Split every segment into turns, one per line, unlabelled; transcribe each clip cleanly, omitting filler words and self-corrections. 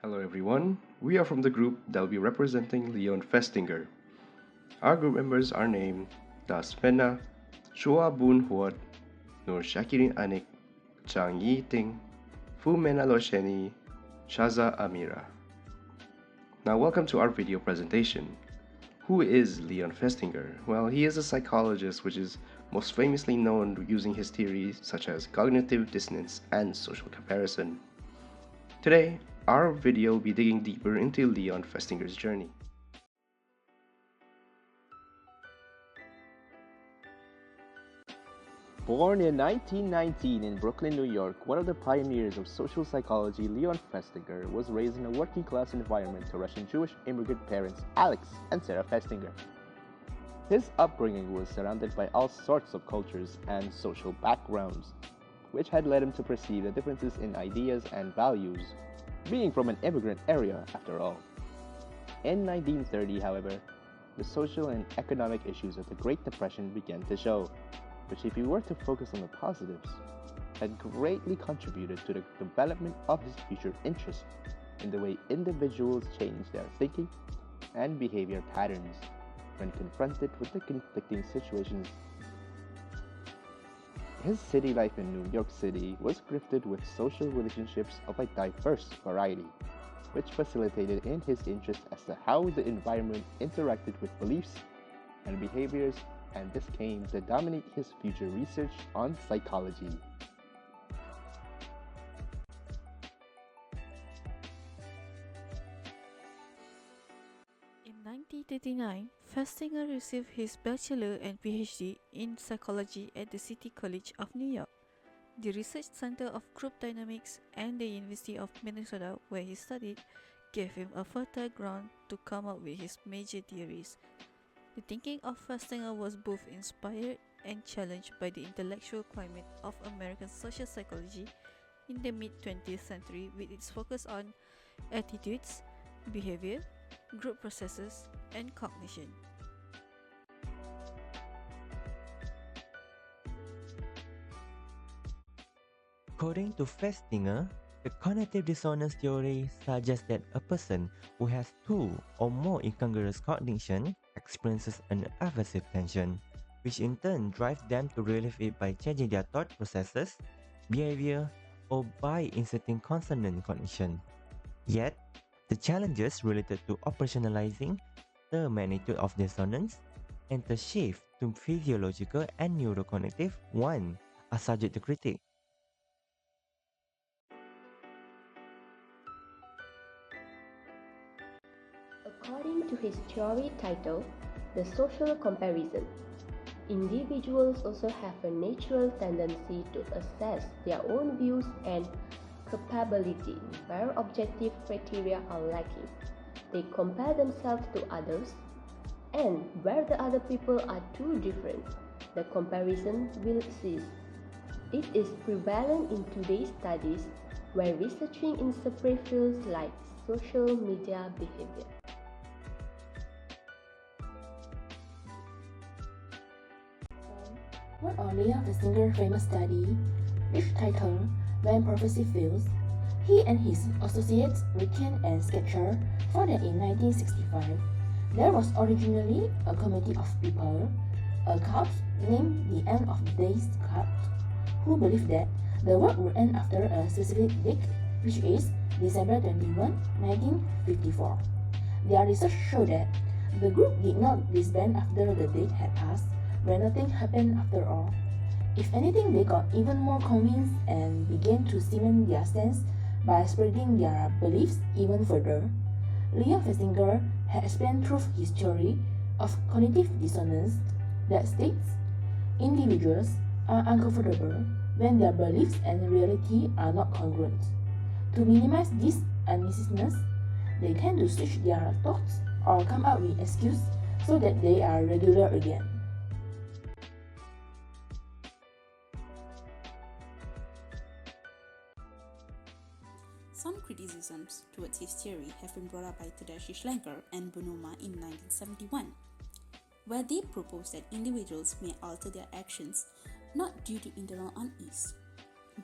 Hello everyone, we are from the group that will be representing Leon Festinger. Our group members are named Das Mena, Chua Bun Huat, Nur Shakirin Anik, Chang Yi Ting, Fu Mena Losheni, Shaza Amira. Now welcome to our video presentation. Who is Leon Festinger? Well, he is a psychologist which is most famously known using his theories such as cognitive dissonance and social comparison. Today, our video will be digging deeper into Leon Festinger's journey.
Born in 1919 in Brooklyn, New York, one of the pioneers of social psychology, Leon Festinger was raised in a working-class environment to Russian Jewish immigrant parents Alex and Sarah Festinger. His upbringing was surrounded by all sorts of cultures and social backgrounds, which had led him to perceive the differences in ideas and values, being from an immigrant area after all. In 1930, however, the social and economic issues of the Great Depression began to show, which, if we were to focus on the positives, had greatly contributed to the development of his future interest in the way individuals change their thinking and behavior patterns when confronted with the conflicting situations. His city life in New York City was grifted with social relationships of a diverse variety, which facilitated in his interest as to how the environment interacted with beliefs and behaviors, and this came to dominate his future research on psychology.
In 1939, Festinger received his bachelor and PhD in psychology at the City College of New York, the Research Center of Group Dynamics, and the University of Minnesota, where he studied, gave him a fertile ground to come up with his major theories. The thinking of Festinger was both inspired and challenged by the intellectual climate of American social psychology in the mid-20th century, with its focus on attitudes, behavior, group processes, and cognition.
According to Festinger, the cognitive dissonance theory suggests that a person who has two or more incongruous cognition experiences an aversive tension, which in turn drives them to relieve it by changing their thought processes, behavior, or by inserting consonant cognition. Yet, the challenges related to operationalizing the magnitude of dissonance and the shift to physiological and neurocognitive one are subject to critique.
According to his theory titled The Social Comparison, individuals also have a natural tendency to assess their own views and capability where objective criteria are lacking. They compare themselves to others, and where the other people are too different, the comparison will cease. It is prevalent in today's studies where researching in separate fields like social media behavior.
What are Leon Festinger's famous study, which titled When Prophecy Fails, he and his associates Ricken and Sketcher found that in 1965, there was originally a committee of people, a cult named the End of Days Cult, who believed that the world would end after a specific date, which is December 21, 1954. Their research showed that the group did not disband after the date had passed, where nothing happened after all. If anything, they got even more convinced and began to cement their stance by spreading their beliefs even further. Leon Festinger had explained through his theory of cognitive dissonance that states individuals are uncomfortable when their beliefs and reality are not congruent. To minimize this uneasiness, they tend to switch their thoughts or come up with excuses so that they are regular again.
Some criticisms towards his theory have been brought up by Tadashi Schlenker and Bonoma in 1971, where they propose that individuals may alter their actions not due to internal unease,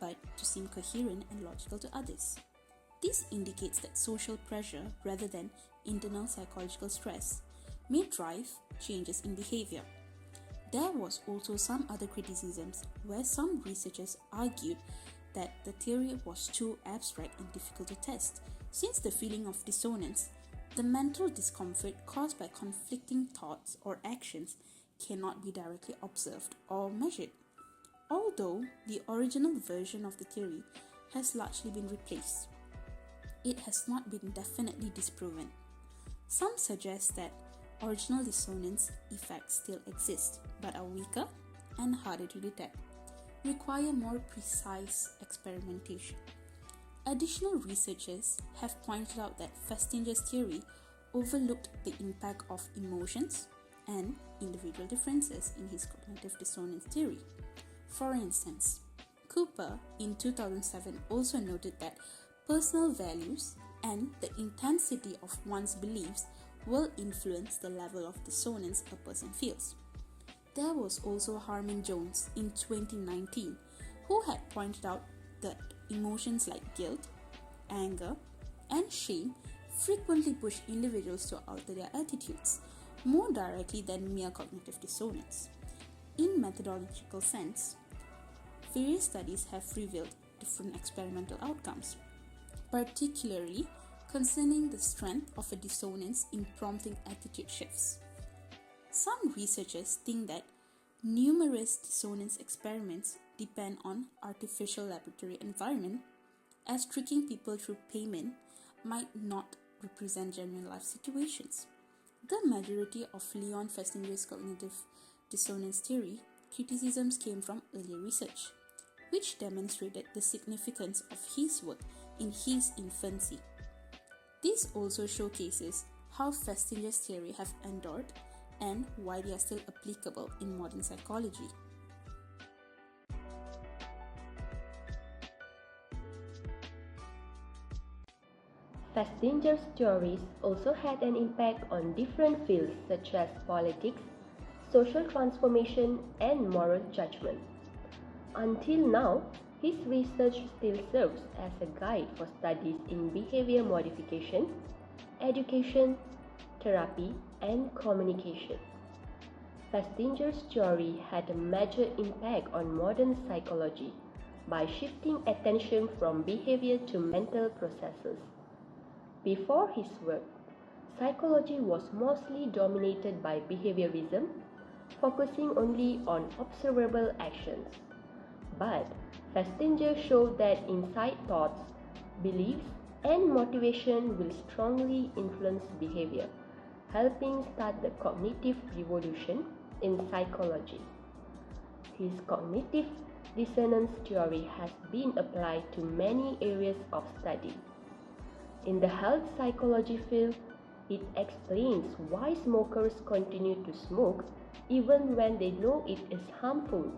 but to seem coherent and logical to others. This indicates that social pressure rather than internal psychological stress may drive changes in behavior. There was also some other criticisms where some researchers argued that the theory was too abstract and difficult to test, since the feeling of dissonance, the mental discomfort caused by conflicting thoughts or actions, cannot be directly observed or measured. Although the original version of the theory has largely been replaced, it has not been definitely disproven. Some suggest that original dissonance effects still exist, but are weaker and harder to detect, require more precise experimentation. Additional researchers have pointed out that Festinger's theory overlooked the impact of emotions and individual differences in his cognitive dissonance theory. For instance, Cooper in 2007 also noted that personal values and the intensity of one's beliefs will influence the level of dissonance a person feels. There was also Harmon Jones in 2019 who had pointed out that emotions like guilt, anger, and shame frequently push individuals to alter their attitudes more directly than mere cognitive dissonance. In methodological sense, various studies have revealed different experimental outcomes, particularly concerning the strength of a dissonance in prompting attitude shifts. Some researchers think that numerous dissonance experiments depend on artificial laboratory environment, as tricking people through payment might not represent genuine life situations. The majority of Leon Festinger's cognitive dissonance theory criticisms came from earlier research, which demonstrated the significance of his work in his infancy. This also showcases how Festinger's theory have endured and why they are still applicable in modern psychology.
Festinger's theories also had an impact on different fields such as politics, social transformation, and moral judgment. Until now, his research still serves as a guide for studies in behavior modification, education, therapy, and communication. Festinger's theory had a major impact on modern psychology by shifting attention from behavior to mental processes. Before his work, psychology was mostly dominated by behaviorism, focusing only on observable actions. But Festinger showed that inside thoughts, beliefs, and motivation will strongly influence behavior, helping start the cognitive revolution in psychology. His cognitive dissonance theory has been applied to many areas of study. In the health psychology field, it explains why smokers continue to smoke even when they know it is harmful,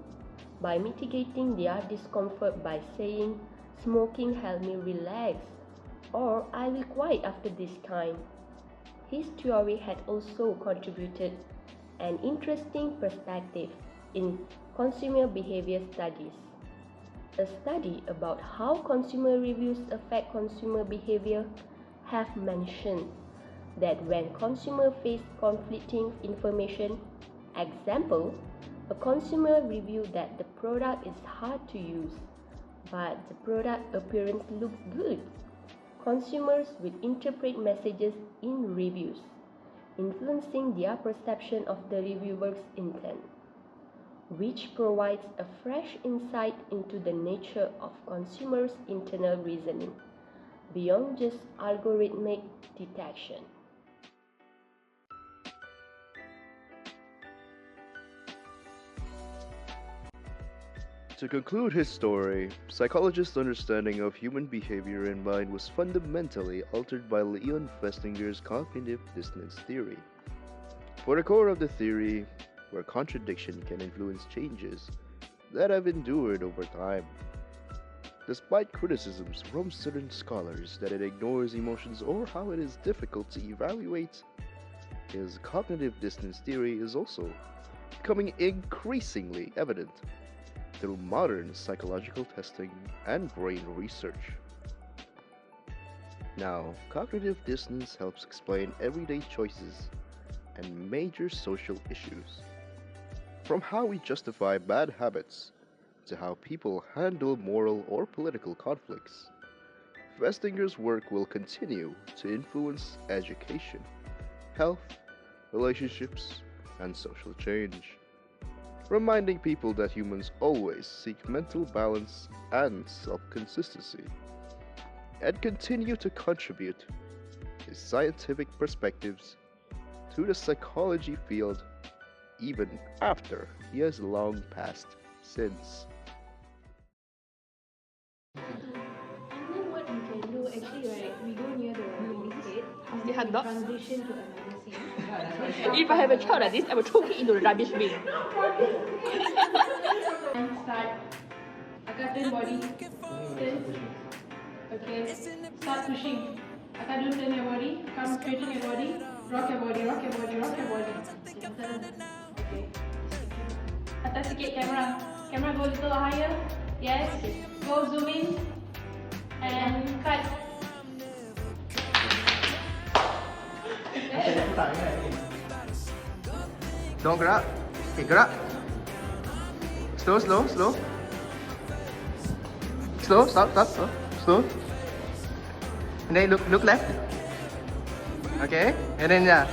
by mitigating their discomfort by saying, "Smoking helps me relax," or "I will quit after this time." His theory had also contributed an interesting perspective in consumer behavior studies. A study about how consumer reviews affect consumer behavior have mentioned that when consumers face conflicting information, example, a consumer review that the product is hard to use, but the product appearance looks good, consumers will interpret messages in reviews, influencing their perception of the reviewer's intent, which provides a fresh insight into the nature of consumers' internal reasoning, beyond just algorithmic detection.
To conclude his story, psychologists' understanding of human behavior and mind was fundamentally altered by Leon Festinger's cognitive dissonance theory. For the core of the theory, where contradiction can influence changes that have endured over time. Despite criticisms from certain scholars that it ignores emotions or how it is difficult to evaluate, his cognitive dissonance theory is also becoming increasingly evident through modern psychological testing and brain research.
Now, cognitive dissonance helps explain everyday choices and major social issues. From how we justify bad habits to how people handle moral or political conflicts. Festinger's work will continue to influence education, health, relationships, and social change, reminding people that humans always seek mental balance and self consistency, and continue to contribute his scientific perspectives to the psychology field even after he has long passed since.
And then what we can do actually, right? We go near the release date,
The hot dog?
transition to another scene.
If I have a child like this, I will throw it into the rubbish bin.
And start. Akan turn body. Turn. Okay. Start pushing. Akan do turn your body. Come straighten your body. Rock your body. Rock your body. Rock your body. Okay. Atas sikit camera. Camera go a little higher. Yes. Go zoom in. And cut.
Don't gerak. Okay, gerak. Slow, slow, slow. Slow, stop, stop, slow. Slow. And then look left. Okay, and then yeah.